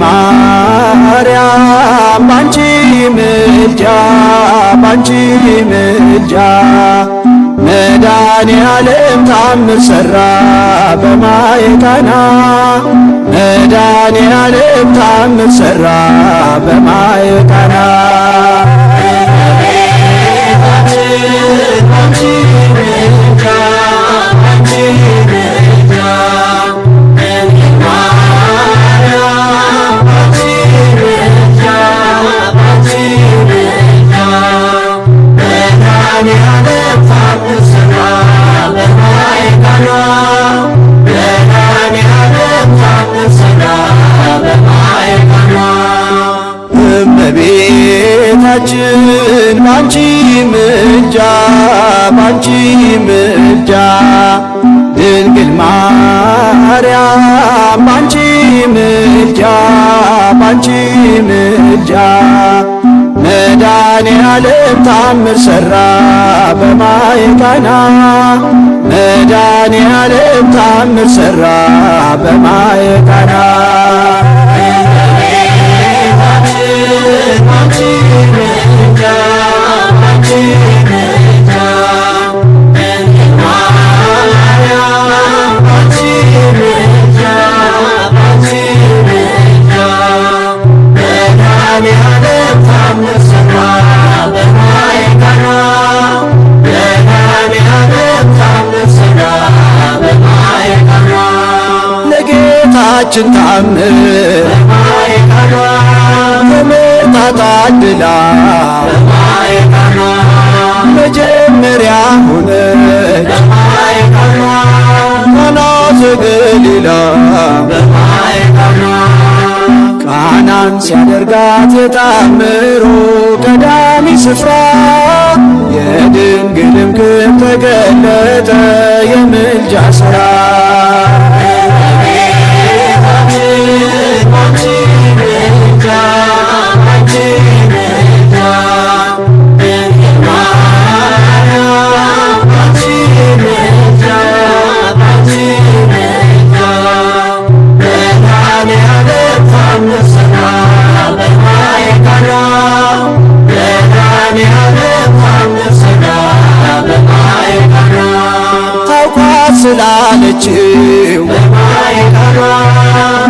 ማርያም ባንቺ ምልጃ ባንቺ ምልጃ መድኃኔዓለም ታምር ሠራ በማየ ቃና መድኃኔዓለም ታምር ሠራ በማየ ቃና እመቤታችን ባንቺ ምልጃ ባንቺ ምልጃ ድንግል ማርያም ባንቺ ምልጃ ባንቺ ምልጃ መድኃኔዓለም ታምር ሠራ በማየ ቃና መድኃኔዓለም ታምር ሠራ በማየ ቃና ለጌታችን ታምር ተመርጣ ታድላ መጀመሪያ ሆነች ቃና ዘገሊላ ቃናን ሲያደርጋት የታምሩ ቀዳሚ ስፍራ የድንግልም ክብር ተገለጠ የምልጃ ሥራ ስላለችው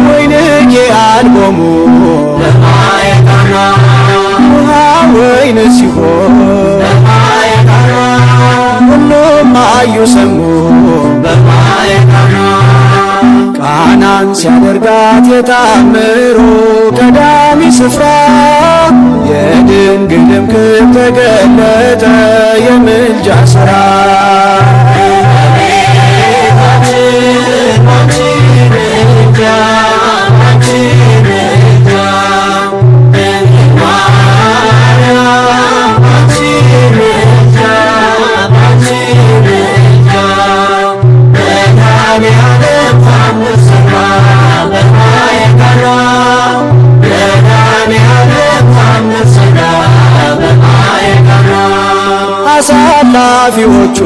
ወይንኬ አልቦሙ ውሃ ወይን ሲሆን ሁሉም አዩ ሰሙ ቃናን ሲያደርጋት የታምሩ ቀዳሚ ስፍራ የድንግልም ክብር ተገለጠ የምልጃ ሥራ አሳላፊዎቹ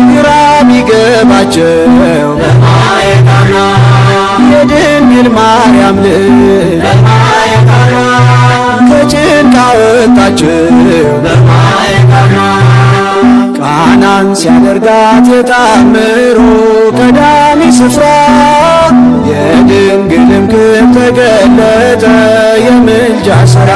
ግራ ቢገባቸው የድንግል ማርያም ልጅ ከጭንቅ አወጣቸው ቃናን ሲያደርጋት የታምሩ ቀዳሚ ስፍራ የድንግልም ክብር ተገለጠ የምልጃ ሥራ